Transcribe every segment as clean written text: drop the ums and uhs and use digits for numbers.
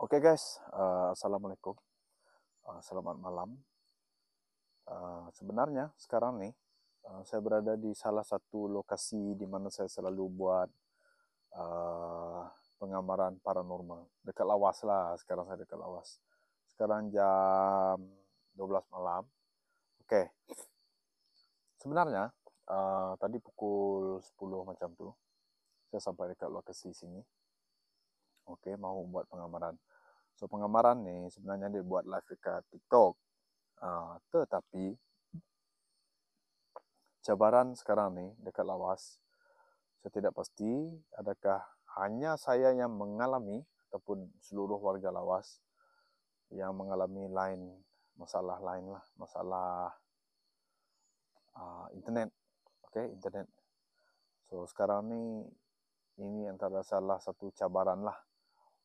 Oke guys, Assalamualaikum, selamat malam. Sebenarnya sekarang nih, saya berada di salah satu lokasi di mana saya selalu buat pengamaran paranormal. Dekat Lawas lah, sekarang saya dekat Lawas. Sekarang jam 12 malam. Oke, sebenarnya tadi pukul 10 macam tu, saya sampai dekat lokasi sini. Oke, mau buat pengamaran. So, pengamaran ni sebenarnya dia buat live dekat TikTok. Tetapi cabaran sekarang ni dekat Lawas, saya tidak pasti adakah hanya saya yang mengalami ataupun seluruh warga Lawas yang mengalami masalah lain lah, masalah internet. Okay, internet. So sekarang ni ini antara salah satu cabaran lah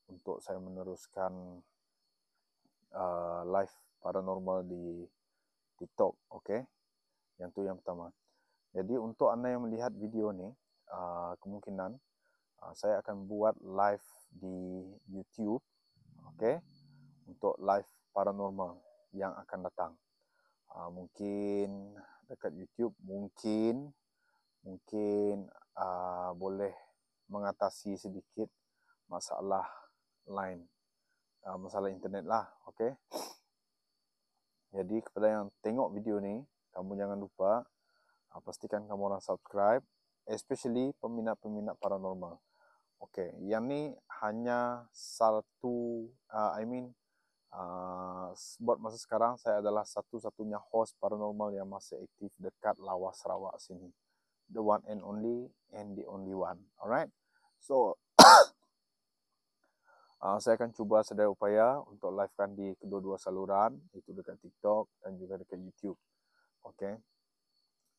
untuk saya meneruskan live paranormal di TikTok. Okay, yang tu yang pertama. Jadi untuk anda yang melihat video ni, kemungkinan saya akan buat live di YouTube, okay, untuk live paranormal yang akan datang. Mungkin dekat YouTube, mungkin boleh mengatasi sedikit masalah lain, masalah internet lah, okay. Jadi kepada yang tengok video ni, kamu jangan lupa pastikan kamu orang subscribe, especially peminat-peminat paranormal. Okay, yang ni hanya satu, buat masa sekarang saya adalah satu-satunya host paranormal yang masih aktif dekat Lawas Sarawak sini. The one and only and the only one. Alright, so saya akan cuba sedaya upaya untuk livekan di kedua-dua saluran, itu dekat TikTok dan juga dekat YouTube. Okay.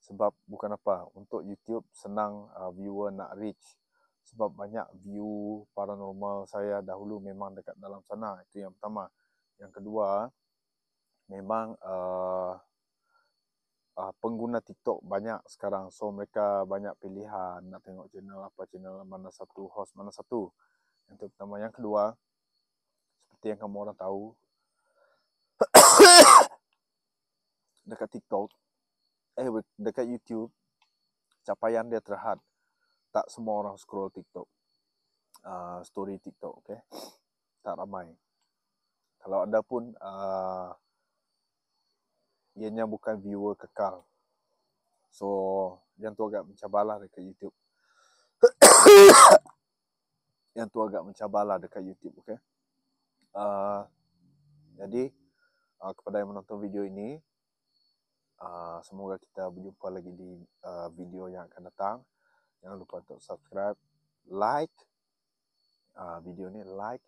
Sebab bukan apa, untuk YouTube senang viewer nak reach. Sebab banyak view paranormal saya dahulu memang dekat dalam sana. Itu yang pertama. Yang kedua, memang pengguna TikTok banyak sekarang. So mereka banyak pilihan nak tengok channel apa, channel mana satu, host mana satu. Yang pertama. Yang kedua, seperti yang kamu orang tahu, dekat TikTok, dekat YouTube, capaian dia terhad. Tak semua orang scroll TikTok, story TikTok, okay? Tak ramai. Kalau ada pun, ianya bukan viewer kekal. So, yang tu agak mencabarlah dekat YouTube. Yang tu agak mencabarlah dekat YouTube, okay? Jadi, kepada yang menonton video ini, semoga kita berjumpa lagi di video yang akan datang. Jangan lupa untuk subscribe, like video ni, like,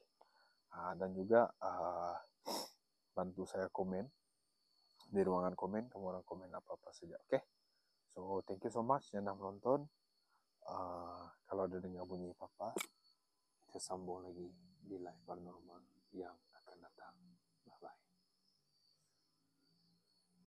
dan juga bantu saya komen di ruangan komen. Kamu orang komen apa-apa saja, okay? So, thank you so much yang dah menonton. Kalau ada dengar bunyi apa-apa, kita sambung lagi di live paranormal yang akan datang.